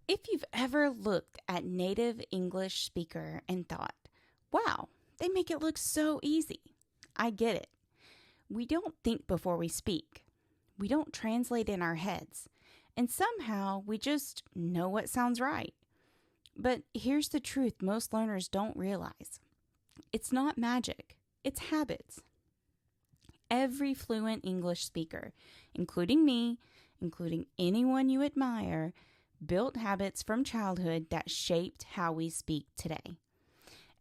If you've ever looked at native English speaker and thought, wow, they make it look so easy. I get it. We don't think before we speak. We don't translate in our heads. And somehow we just know what sounds right. But here's the truth most learners don't realize. It's not magic. It's habits. Every fluent English speaker, including me, including anyone you admire, built habits from childhood that shaped how we speak today.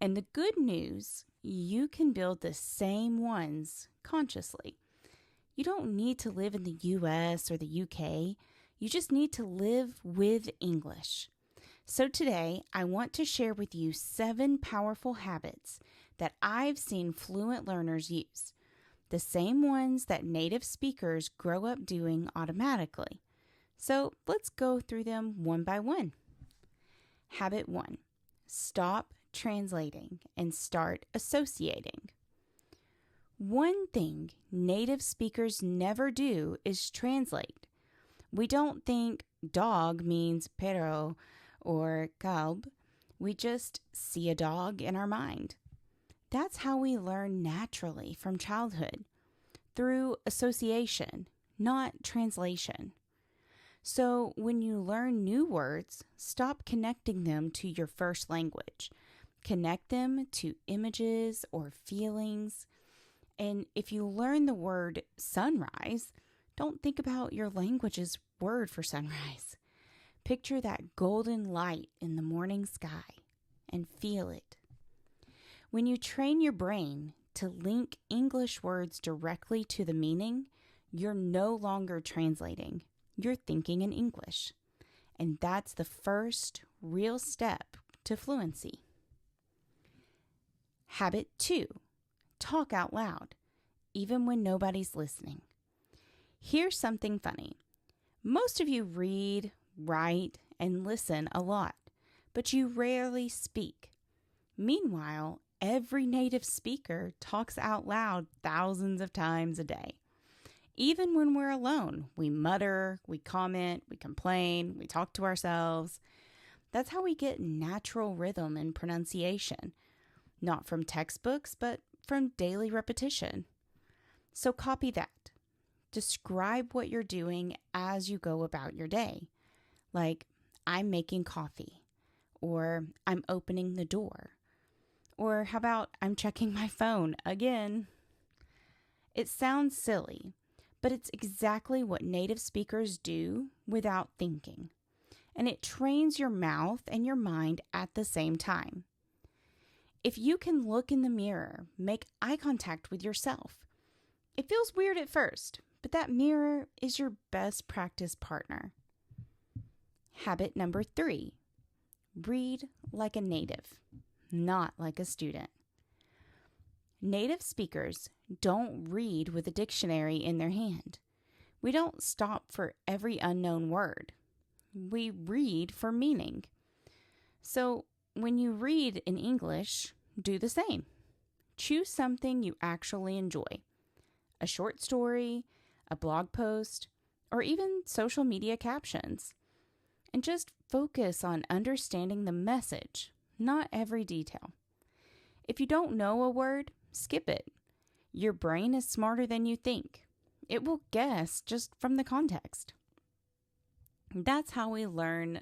And the good news, you can build the same ones consciously. You don't need to live in the US or the UK. You just need to live with English. So today, I want to share with you 7 powerful habits that I've seen fluent learners use. The same ones that native speakers grow up doing automatically. So let's go through them one by one. Habit 1. Stop translating and start associating. One thing native speakers never do is translate. We don't think dog means perro or kalb. We just see a dog in our mind. That's how we learn naturally from childhood, through association, not translation. So when you learn new words, stop connecting them to your first language. Connect them to images or feelings. And if you learn the word sunrise, don't think about your language's word for sunrise. Picture that golden light in the morning sky and feel it. When you train your brain to link English words directly to the meaning, you're no longer translating. You're thinking in English. And that's the first real step to fluency. Habit 2. Talk out loud, even when nobody's listening. Here's something funny. Most of you read, write, and listen a lot, but you rarely speak. Meanwhile, every native speaker talks out loud thousands of times a day. Even when we're alone, we mutter, we comment, we complain, we talk to ourselves. That's how we get natural rhythm and pronunciation, not from textbooks, but from daily repetition. So copy that. Describe what you're doing as you go about your day. Like, I'm making coffee, or I'm opening the door. Or how about I'm checking my phone again? It sounds silly, but it's exactly what native speakers do without thinking. And it trains your mouth and your mind at the same time. If you can look in the mirror, make eye contact with yourself. It feels weird at first, but that mirror is your best practice partner. Habit number 3. Read like a native, not like a student. Native speakers don't read with a dictionary in their hand. We don't stop for every unknown word. We read for meaning. So when you read in English, do the same. Choose something you actually enjoy. A short story, a blog post, or even social media captions. And just focus on understanding the message, not every detail. If you don't know a word, skip it. Your brain is smarter than you think. It will guess just from the context. That's how we learn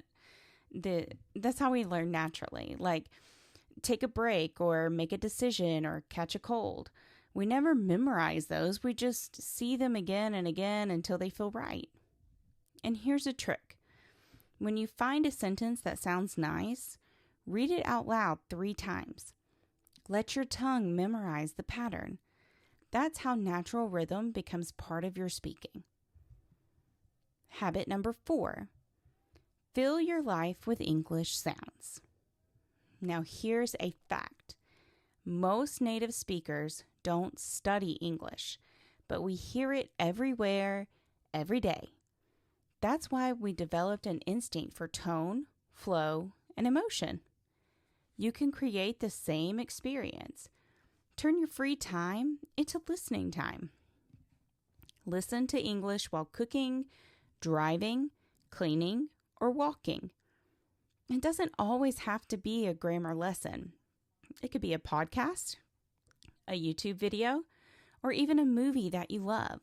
naturally. Like, take a break or make a decision or catch a cold. We never memorize those. We just see them again and again until they feel right. And here's a trick. When you find a sentence that sounds nice, read it out loud 3 times. Let your tongue memorize the pattern. That's how natural rhythm becomes part of your speaking. Habit number 4. Fill your life with English sounds. Now here's a fact. Most native speakers don't study English, but we hear it everywhere, every day. That's why we developed an instinct for tone, flow, and emotion. You can create the same experience. Turn your free time into listening time. Listen to English while cooking, driving, cleaning, or walking. It doesn't always have to be a grammar lesson. It could be a podcast, a YouTube video, or even a movie that you love.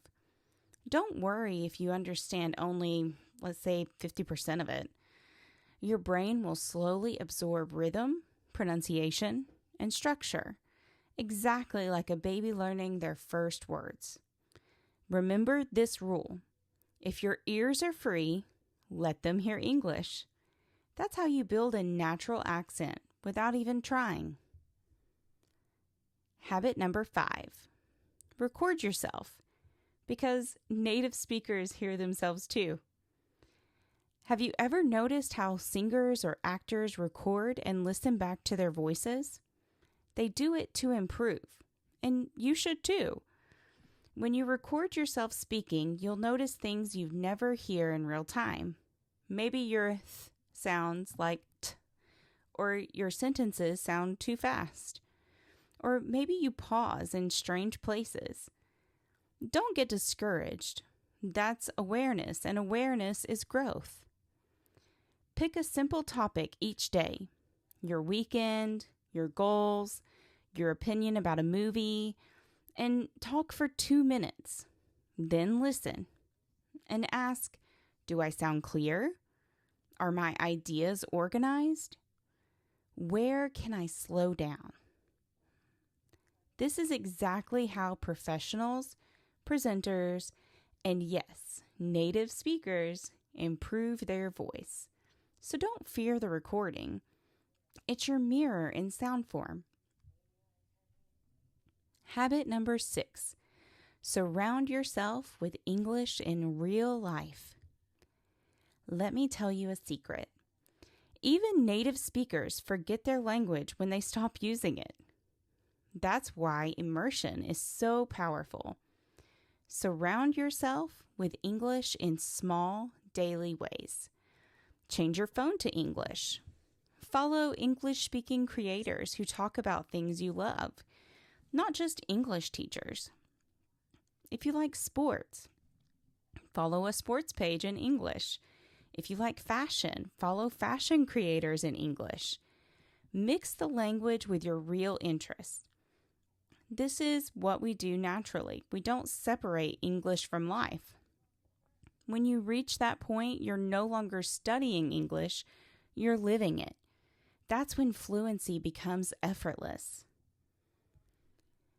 Don't worry if you understand only, let's say, 50% of it. Your brain will slowly absorb rhythm, pronunciation, and structure, exactly like a baby learning their first words. Remember this rule. If your ears are free, let them hear English. That's how you build a natural accent without even trying. Habit number 5. Record yourself, because native speakers hear themselves too. Have you ever noticed how singers or actors record and listen back to their voices? They do it to improve, and you should too. When you record yourself speaking, you'll notice things you'd never hear in real time. Maybe your th sounds like t, or your sentences sound too fast. Or maybe you pause in strange places. Don't get discouraged. That's awareness, and awareness is growth. Pick a simple topic each day. Your weekend, your goals, your opinion about a movie, and talk for 2 minutes. Then listen and ask, do I sound clear? Are my ideas organized? Where can I slow down? This is exactly how professionals, presenters, and yes, native speakers improve their voice. So don't fear the recording. It's your mirror in sound form. Habit number 6. Surround yourself with English in real life. Let me tell you a secret. Even native speakers forget their language when they stop using it. That's why immersion is so powerful. Surround yourself with English in small, daily ways. Change your phone to English. Follow English-speaking creators who talk about things you love, not just English teachers. If you like sports, follow a sports page in English. If you like fashion, follow fashion creators in English. Mix the language with your real interests. This is what we do naturally. We don't separate English from life. When you reach that point, you're no longer studying English, you're living it. That's when fluency becomes effortless.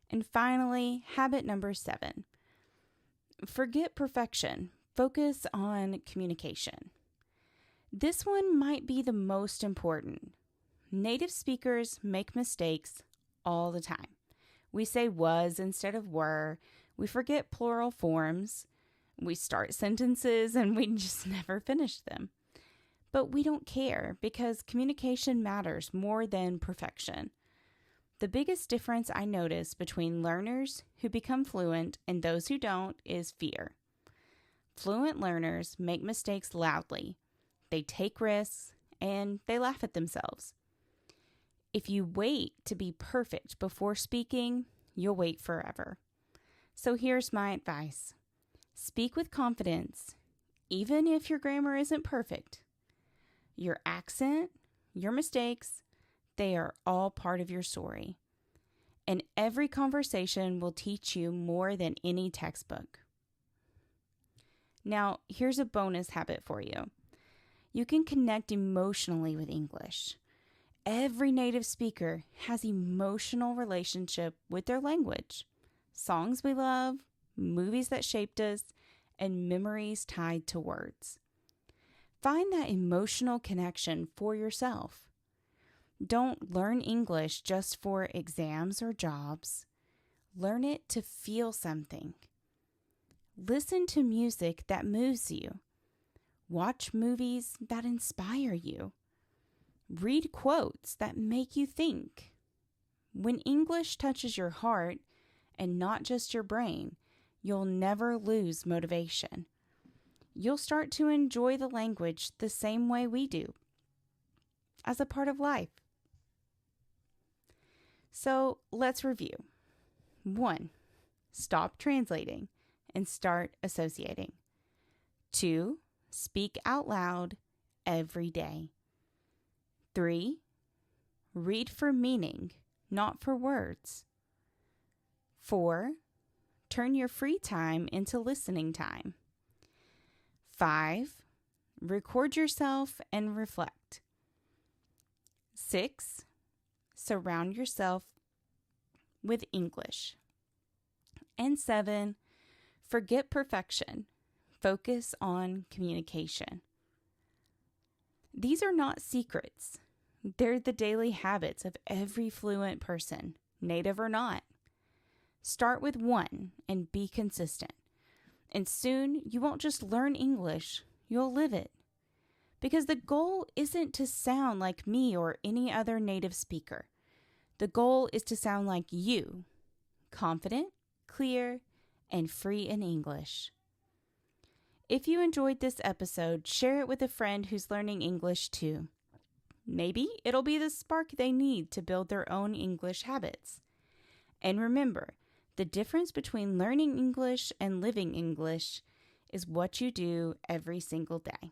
And finally, habit number 7. Forget perfection. Focus on communication. This one might be the most important. Native speakers make mistakes all the time. We say was instead of were. We forget plural forms. We start sentences and we just never finish them. But we don't care because communication matters more than perfection. The biggest difference I notice between learners who become fluent and those who don't is fear. Fluent learners make mistakes loudly. They take risks and they laugh at themselves. If you wait to be perfect before speaking, you'll wait forever. So here's my advice. Speak with confidence, even if your grammar isn't perfect. Your accent, your mistakes, they are all part of your story. And every conversation will teach you more than any textbook. Now, here's a bonus habit for you. You can connect emotionally with English. Every native speaker has emotional relationship with their language. Songs we love, movies that shaped us, and memories tied to words. Find that emotional connection for yourself. Don't learn English just for exams or jobs. Learn it to feel something. Listen to music that moves you. Watch movies that inspire you. Read quotes that make you think. When English touches your heart and not just your brain, you'll never lose motivation. You'll start to enjoy the language the same way we do, as a part of life. So let's review. 1. Stop translating and start associating. 2. Speak out loud every day. 3. Read for meaning, not for words. 4. Turn your free time into listening time. 5. Record yourself and reflect. 6. Surround yourself with English. And 7. Forget perfection. Focus on communication. These are not secrets. They're the daily habits of every fluent person, native or not. Start with one and be consistent. And soon you won't just learn English, you'll live it. Because the goal isn't to sound like me or any other native speaker. The goal is to sound like you, confident, clear, and free in English. If you enjoyed this episode, share it with a friend who's learning English too. Maybe it'll be the spark they need to build their own English habits. And remember, the difference between learning English and living English is what you do every single day.